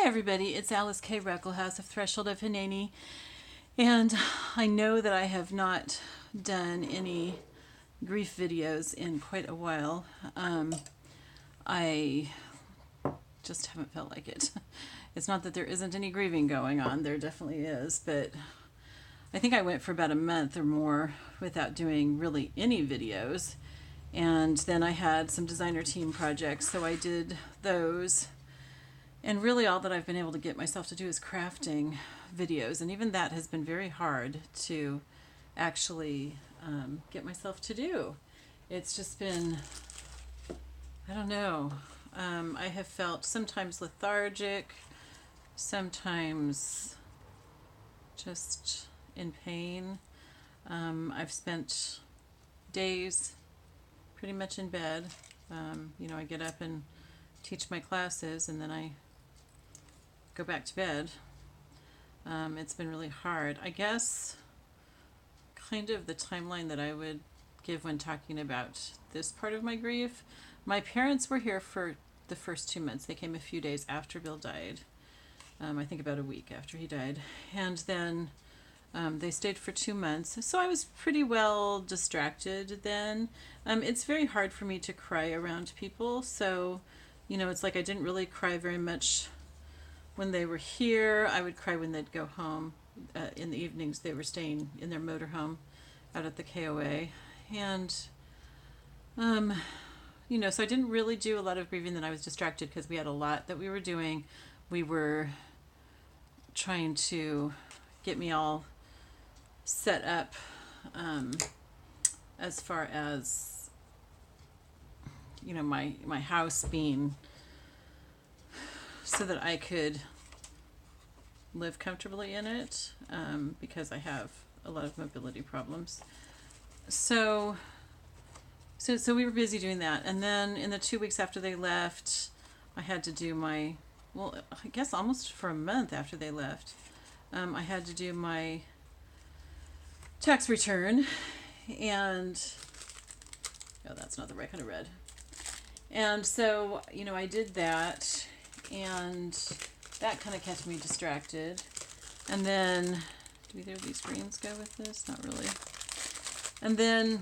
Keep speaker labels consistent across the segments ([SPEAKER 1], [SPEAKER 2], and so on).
[SPEAKER 1] Hi everybody, it's Alyce-Kay Ruckelshaus of Threshold of Hineni, and I know that I have not done any grief videos in quite a while. I just haven't felt like it. It's not that there isn't any grieving going on, there definitely is, but I think I went for about a month or more without doing really any videos, and then I had some designer team projects, so I did those. And really all that I've been able to get myself to do is crafting videos. And even that has been very hard to actually get myself to do. It's just been, I don't know. I have felt sometimes lethargic, sometimes just in pain. I've spent days pretty much in bed. I get up and teach my classes and then I go back to bed. It's been really hard. I guess kind of the timeline that I would give when talking about this part of my grief. My parents were here for the first 2 months. They came a few days after Bill died. I think about a week after he died. And then they stayed for 2 months. So I was pretty well distracted then. It's very hard for me to cry around people. So, it's like I didn't really cry very much when they were here. I would cry when they'd go home. In the evenings, they were staying in their motorhome out at the KOA. And, so I didn't really do a lot of grieving. Then I was distracted because we had a lot that we were doing. We were trying to get me all set up as far as, my house being so that I could live comfortably in it, because I have a lot of mobility problems. So we were busy doing that. And then in the 2 weeks after they left, I had to do I guess almost for a month after they left, I had to do my tax return. And, oh, that's not the right kind of red. And so, I did that. And that kind of kept me distracted. And then, do either of these greens go with this? Not really. And then,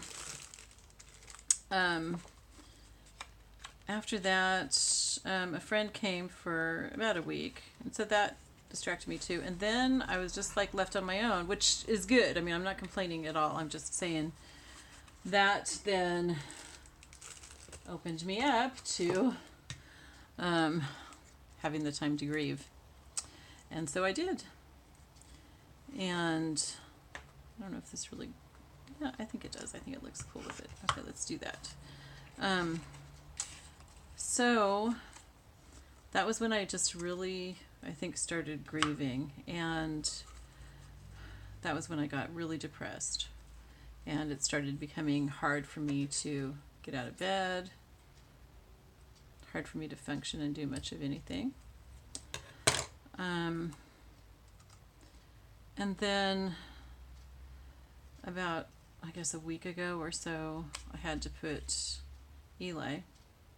[SPEAKER 1] after that, a friend came for about a week. And so that distracted me too. And then I was just like left on my own, which is good. I mean, I'm not complaining at all. I'm just saying that then opened me up to, having the time to grieve. And so I did. And I don't know if this really, yeah, I think it does. I think it looks cool with it. Okay, let's do that. So that was when I just really, I think, started grieving. And that was when I got really depressed. And it started becoming hard for me to get out of bed, hard for me to function and do much of anything. And then about, I guess, a week ago or so, I had to put Eli,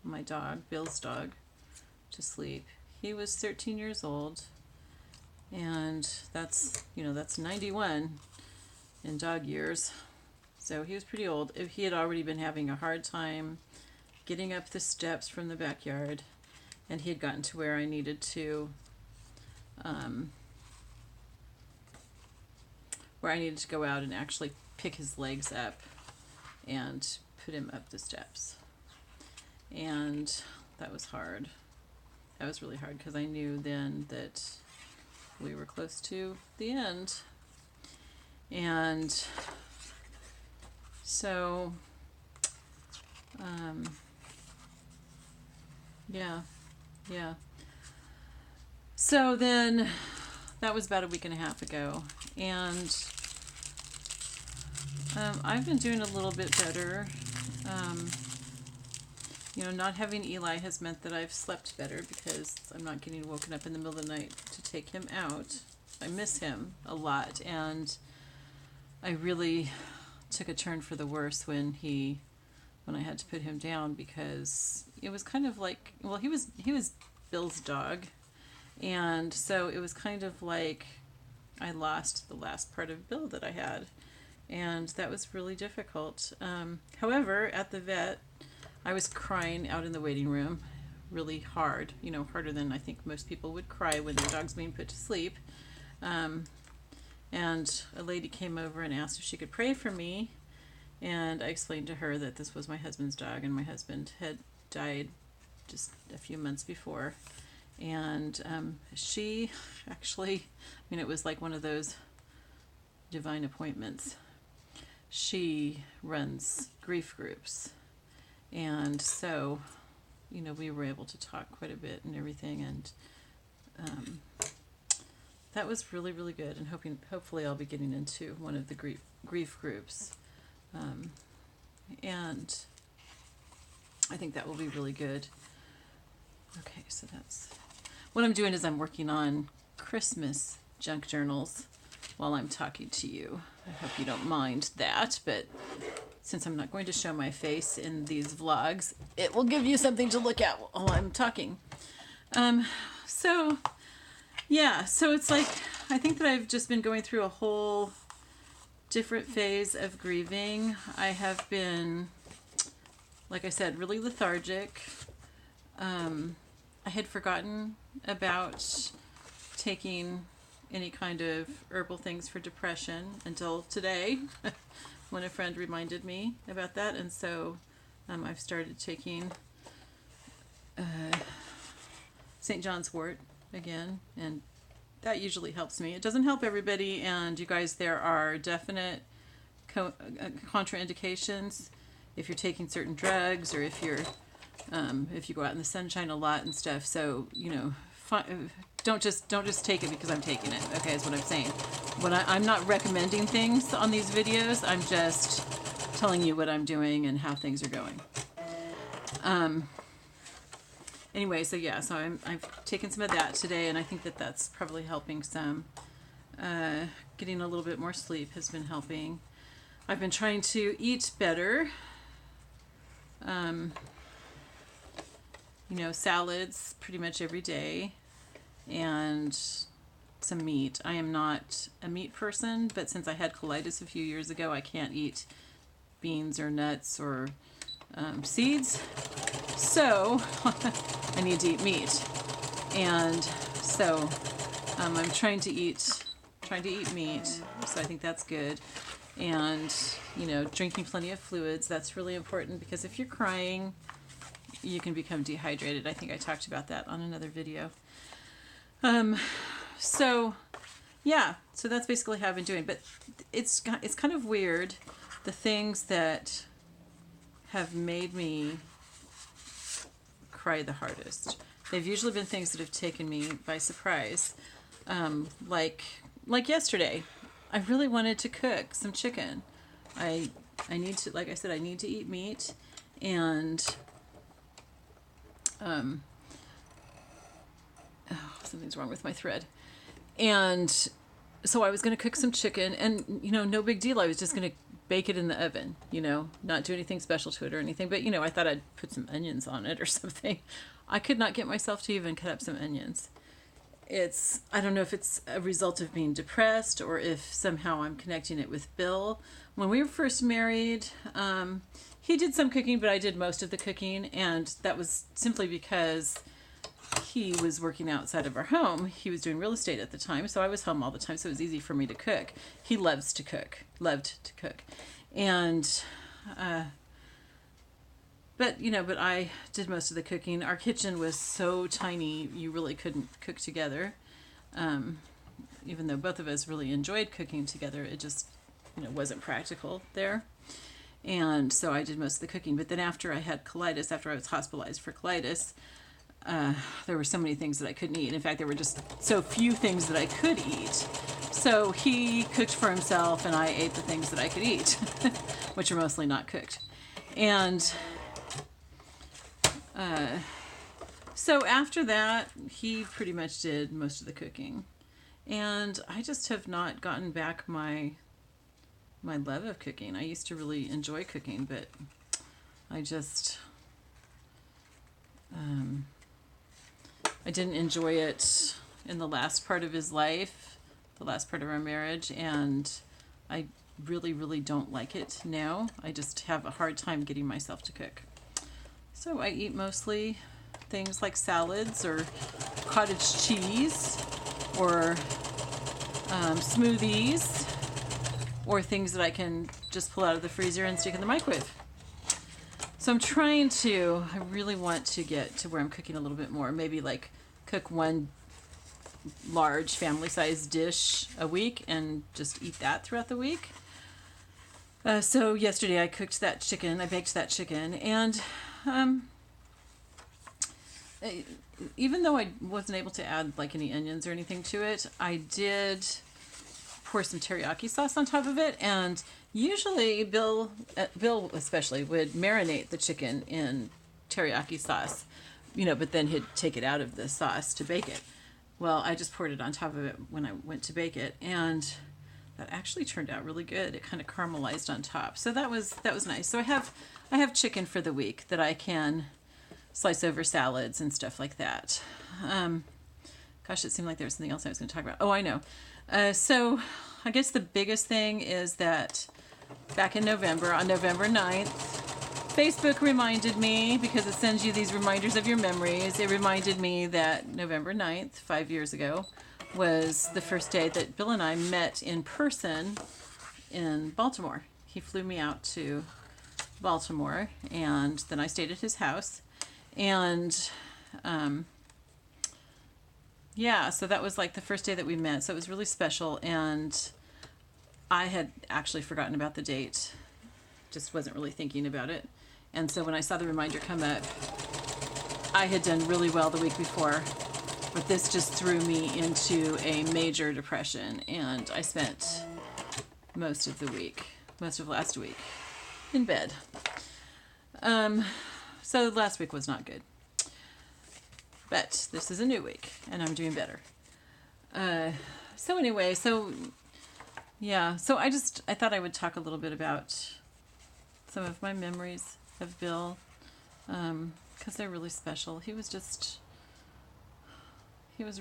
[SPEAKER 1] my dog, Bill's dog, to sleep. He was 13 years old, and that's 91 in dog years. So he was pretty old. He had already been having a hard time getting up the steps from the backyard, and he had gotten to where I needed to, go out and actually pick his legs up and put him up the steps. And that was hard. That was really hard because I knew then that we were close to the end. And so, yeah. So then that was about a week and a half ago. And I've been doing a little bit better. Not having Eli has meant that I've slept better because I'm not getting woken up in the middle of the night to take him out. I miss him a lot, and I really took a turn for the worse when I had to put him down, because it was kind of like, well, he was Bill's dog, And so it was kind of like I lost the last part of Bill that I had. And that was really difficult. However, at the vet, I was crying out in the waiting room really hard, harder than I think most people would cry when their dog's being put to sleep. And a lady came over and asked if she could pray for me. And I explained to her that this was my husband's dog, and my husband had died just a few months before. And she actually, it was like one of those divine appointments. She runs grief groups. And so, we were able to talk quite a bit and everything. And that was really, really good. And hopefully I'll be getting into one of the grief groups. And I think that will be really good. Okay, so that's what I'm doing is I'm working on Christmas junk journals while I'm talking to you. I hope you don't mind that, but since I'm not going to show my face in these vlogs, it will give you something to look at while I'm talking. So it's like, I think that I've just been going through a whole different phase of grieving. I have been, like I said, really lethargic. I had forgotten about taking any kind of herbal things for depression until today when a friend reminded me about that. And so I've started taking St. John's wort again, and that usually helps me. It doesn't help everybody, and you guys, there are definite contraindications if you're taking certain drugs, or if you go out in the sunshine a lot and stuff. So don't just take it because I'm taking it. Okay, is what I'm saying. I'm not recommending things on these videos. I'm just telling you what I'm doing and how things are going. Anyway, so I've taken some of that today, and I think that that's probably helping some. Getting a little bit more sleep has been helping. I've been trying to eat better. Salads pretty much every day, and some meat. I am not a meat person, but since I had colitis a few years ago, I can't eat beans or nuts or seeds. So I need to eat meat, and so I'm trying to eat meat. So I think that's good, and drinking plenty of fluids. That's really important, because if you're crying, you can become dehydrated. I think I talked about that on another video. So that's basically how I've been doing. But it's kind of weird, the things that have made me cry the hardest. They've usually been things that have taken me by surprise. Like yesterday, I really wanted to cook some chicken. I need to, like I said, I need to eat meat, and something's wrong with my thread. And so I was going to cook some chicken, and no big deal. I was just going to bake it in the oven, not do anything special to it or anything. But I thought I'd put some onions on it or something. I could not get myself to even cut up some onions. I don't know if it's a result of being depressed, or if somehow I'm connecting it with Bill. When we were first married, he did some cooking, but I did most of the cooking, and that was simply because he was working outside of our home. He was doing real estate at the time, so I was home all the time, so it was easy for me to cook. He loved to cook. And but I did most of the cooking. Our kitchen was so tiny, you really couldn't cook together. Even though both of us really enjoyed cooking together, it just wasn't practical there. And so I did most of the cooking. But then after I had colitis, after I was hospitalized for colitis, there were so many things that I couldn't eat. In fact, there were just so few things that I could eat. So he cooked for himself, and I ate the things that I could eat, which are mostly not cooked. And so after that, he pretty much did most of the cooking. And I just have not gotten back my love of cooking. I used to really enjoy cooking, but I just I didn't enjoy it in the last part of his life, the last part of our marriage, and I really, really don't like it now. I just have a hard time getting myself to cook. So I eat mostly things like salads or cottage cheese or smoothies or things that I can just pull out of the freezer and stick in the microwave. So I really want to get to where I'm cooking a little bit more. Maybe like cook one large family-sized dish a week and just eat that throughout the week. So yesterday I baked that chicken, and even though I wasn't able to add like any onions or anything to it, I did pour some teriyaki sauce on top of it, and usually Bill especially would marinate the chicken in teriyaki sauce, but then he'd take it out of the sauce to bake it. Well, I just poured it on top of it when I went to bake it, and that actually turned out really good. It kind of caramelized on top, so that was nice. So I have chicken for the week that I can slice over salads and stuff like that. Gosh, it seemed like there was something else I was going to talk about. Oh, I know. So I guess the biggest thing is that back in November, on November 9th, Facebook reminded me, because it sends you these reminders of your memories, it reminded me that November 9th, 5 years ago, was the first day that Bill and I met in person in Baltimore. He flew me out to Baltimore, and then I stayed at his house. And so that was like the first day that we met. So it was really special, and I had actually forgotten about the date. Just wasn't really thinking about it. And so when I saw the reminder come up, I had done really well the week before, but this just threw me into a major depression, and I spent most of last week in bed. So last week was not good, but this is a new week and I'm doing better. So I thought I would talk a little bit about some of my memories of Bill, because they're really special. He was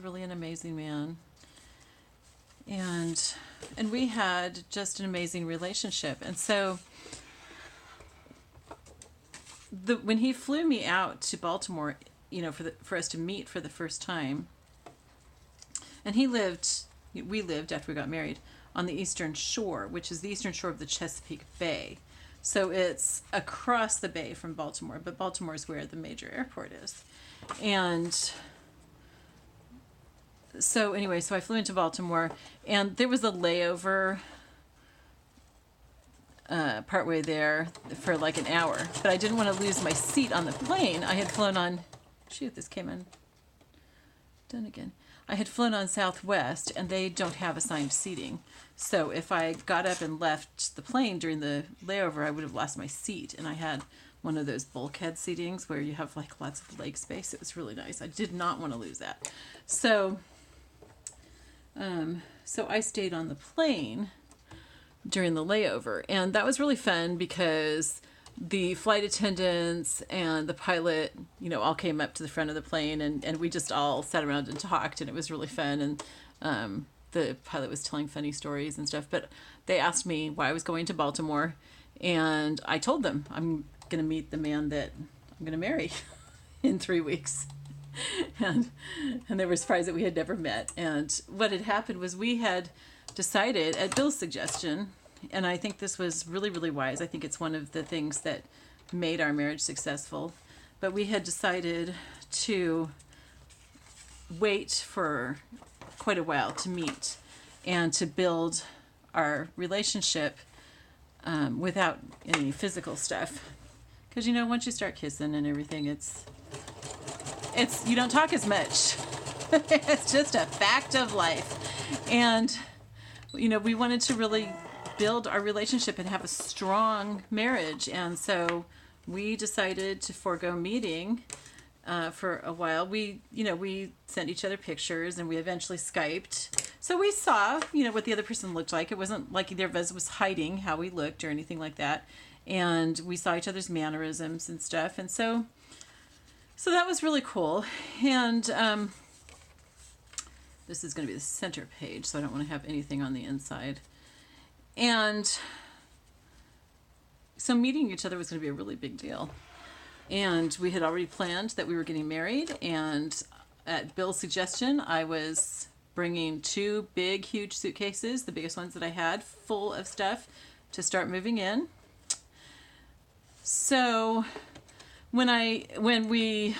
[SPEAKER 1] really an amazing man. And we had just an amazing relationship. And so when he flew me out to Baltimore, for us to meet for the first time, and we lived after we got married on the Eastern Shore, which is the Eastern Shore of the Chesapeake Bay. So it's across the bay from Baltimore, but Baltimore is where the major airport is. And so I flew into Baltimore, and there was a layover partway there for like an hour, but I didn't want to lose my seat on the plane. I had flown on, this came in, done again. I had flown on Southwest, and they don't have assigned seating. So if I got up and left the plane during the layover, I would have lost my seat. And I had one of those bulkhead seatings where you have like lots of leg space. It was really nice. I did not want to lose that. So I stayed on the plane during the layover, and that was really fun because the flight attendants and the pilot, all came up to the front of the plane, and we just all sat around and talked, and it was really fun. And the pilot was telling funny stories and stuff, but they asked me why I was going to Baltimore, and I told them I'm going to meet the man that I'm going to marry in 3 weeks. And they were surprised that we had never met. And what had happened was we had decided, at Bill's suggestion, and I think this was really, really wise. I think it's one of the things that made our marriage successful. But we had decided to wait for quite a while to meet and to build our relationship without any physical stuff. Because, once you start kissing and everything, it's you don't talk as much. It's just a fact of life. And, we wanted to really build our relationship and have a strong marriage. And so we decided to forego meeting for a while. We sent each other pictures, and we eventually Skyped. So we saw, what the other person looked like. It wasn't like either of us was hiding how we looked or anything like that. And we saw each other's mannerisms and stuff. And so that was really cool. And This is going to be the center page, so I don't want to have anything on the inside. And so meeting each other was going to be a really big deal. And we had already planned that we were getting married, and at Bill's suggestion, I was bringing 2 big, huge suitcases, the biggest ones that I had, full of stuff to start moving in. So when we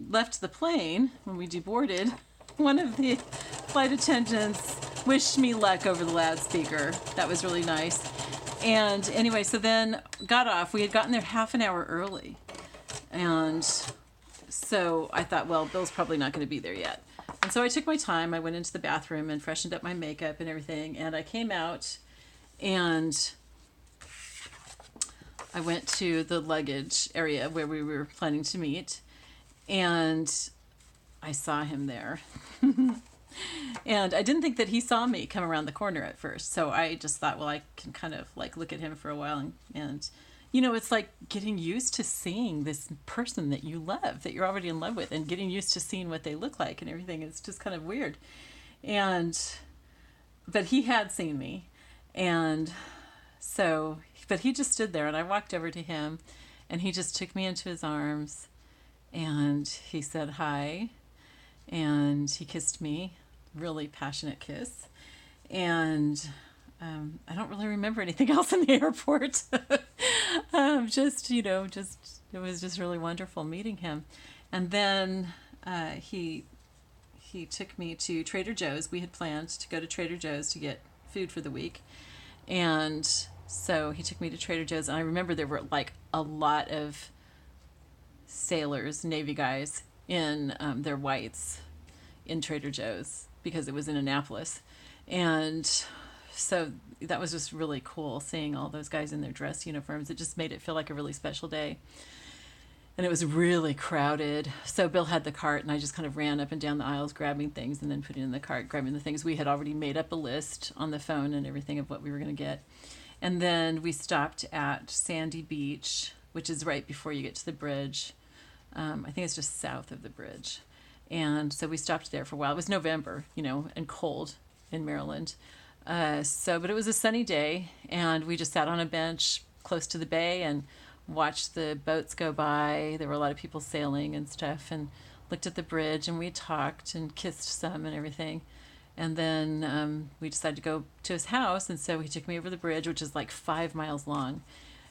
[SPEAKER 1] left the plane, when we deboarded, one of the flight attendants wished me luck over the loudspeaker. That was really nice. And anyway, so then got off. We had gotten there half an hour early. And so I thought, well, Bill's probably not going to be there yet. And so I took my time. I went into the bathroom and freshened up my makeup and everything. And I came out and I went to the luggage area where we were planning to meet. And I saw him there. And I didn't think that he saw me come around the corner at first. So I just thought, well, I can kind of like look at him for a while. And you know, it's like getting used to seeing this person that you love, that you're already in love with, and getting used to seeing what they look like and everything. It's just kind of weird. But he had seen me. And so, but he just stood there, and I walked over to him, and he just took me into his arms, and he said hi, and he kissed me, really passionate kiss. And I don't really remember anything else in the airport. It was just really wonderful meeting him. And then he took me to Trader Joe's. We had planned to go to Trader Joe's to get food for the week. And so he took me to Trader Joe's, and I remember there were like a lot of sailors, Navy guys, in their whites in Trader Joe's because it was in Annapolis. And so that was just really cool seeing all those guys in their dress uniforms. It just made it feel like a really special day. And it was really crowded. So Bill had the cart, and I just kind of ran up and down the aisles grabbing things and then putting in the cart, grabbing the things. We had already made up a list on the phone and everything of what we were going to get. And then we stopped at Sandy Beach, which is right before you get to the bridge. I think it's just south of the bridge. And so we stopped there for a while. It was November, and cold in Maryland. But it was a sunny day, and we just sat on a bench close to the bay and watched the boats go by. There were a lot of people sailing and stuff, and looked at the bridge, and we talked and kissed some and everything. And then we decided to go to his house, and so he took me over the bridge, which is like 5 miles long,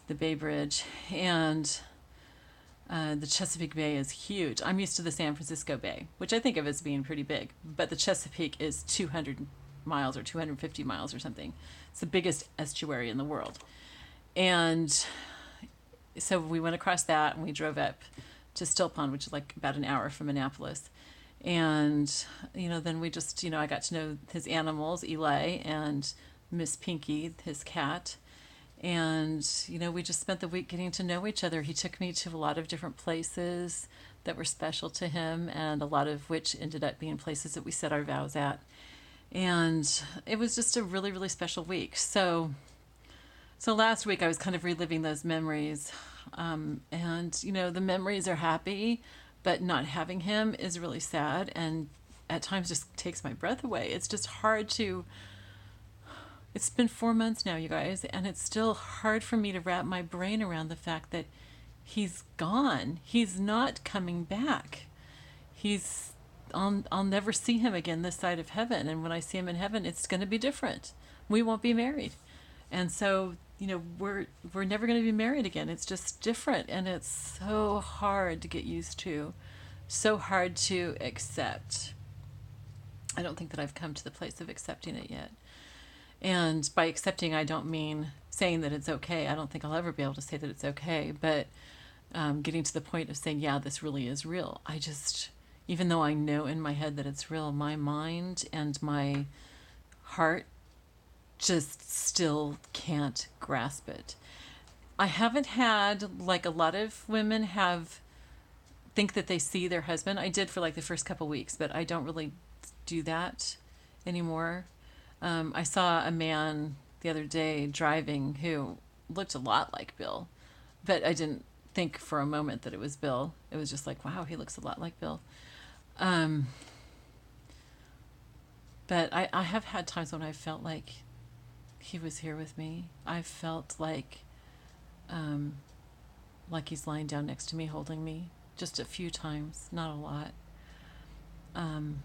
[SPEAKER 1] the Bay Bridge. And the Chesapeake Bay is huge. I'm used to the San Francisco Bay, which I think of as being pretty big, but the Chesapeake is 200 miles or 250 miles or something. It's the biggest estuary in the world. And so we went across that, and we drove up to Still Pond, which is like about an hour from Annapolis. And, then we just, I got to know his animals, Eli and Miss Pinky, his cat. And, we just spent the week getting to know each other. He took me to a lot of different places that were special to him, and a lot of which ended up being places that we said our vows at. And it was just a really, really special week. So last week I was kind of reliving those memories. The memories are happy, but not having him is really sad, and at times just takes my breath away. It's just hard to... It's been 4 months now, you guys, and it's still hard for me to wrap my brain around the fact that he's gone. He's not coming back. I'll never see him again this side of heaven, and when I see him in heaven, it's going to be different. We won't be married. And so, we're never going to be married again. It's just different, and it's so hard to get used to, so hard to accept. I don't think that I've come to the place of accepting it yet. And by accepting, I don't mean saying that it's okay. I don't think I'll ever be able to say that it's okay, but getting to the point of saying, yeah, this really is real. Even though I know in my head that it's real, my mind and my heart just still can't grasp it. I haven't had, like a lot of women think that they see their husband. I did for like the first couple weeks, but I don't really do that anymore. I saw a man the other day driving who looked a lot like Bill, but I didn't think for a moment that it was Bill. It was just like, wow, he looks a lot like Bill. But I have had times when I felt like he was here with me. I felt like he's lying down next to me, holding me, just a few times, not a lot. Um,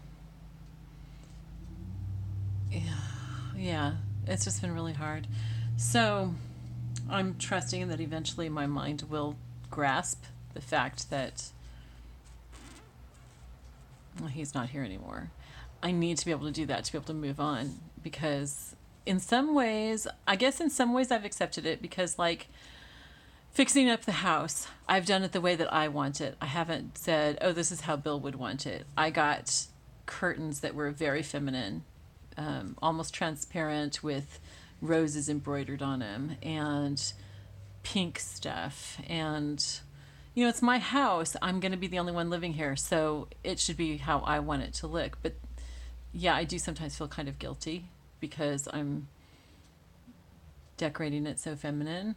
[SPEAKER 1] yeah, it's just been really hard. So I'm trusting that eventually my mind will grasp the fact that he's not here anymore. I need to be able to do that to be able to move on, because in some ways, I guess in some ways I've accepted it, because like fixing up the house, I've done it the way that I want it. I haven't said, oh, this is how Bill would want it. I got curtains that were very feminine, almost transparent with roses embroidered on them, and pink stuff. And, you know, it's my house. I'm going to be the only one living here, so it should be how I want it to look. But yeah, I do sometimes feel kind of guilty because I'm decorating it so feminine,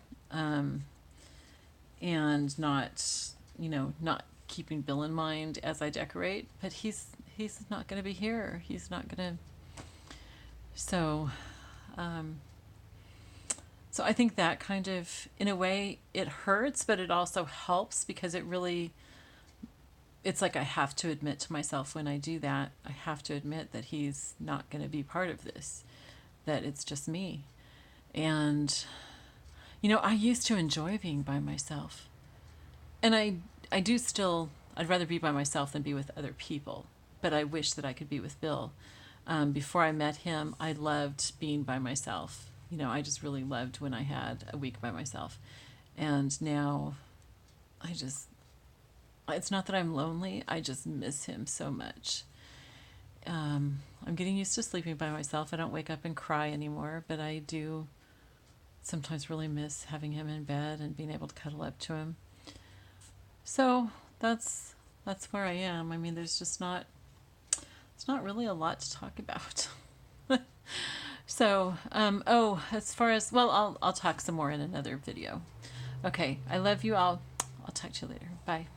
[SPEAKER 1] and not, you know, not keeping Bill in mind as I decorate. But he's not going to be here. He's not going to. So, so I think that kind of, in a way, it hurts, but it also helps, because it really, it's like I have to admit to myself when I do that, I have to admit that he's not going to be part of this, that it's just me. And, you know, I used to enjoy being by myself. And I do still, I'd rather be by myself than be with other people. But I wish that I could be with Bill. Before I met him, I loved being by myself. You know, I just really loved when I had a week by myself. And now it's not that I'm lonely, I just miss him so much. I'm getting used to sleeping by myself. I don't wake up and cry anymore, but I do sometimes really miss having him in bed and being able to cuddle up to him. So that's where I am. I mean, it's not really a lot to talk about. So, as far as, well, I'll talk some more in another video. Okay, I love you all. I'll talk to you later. Bye.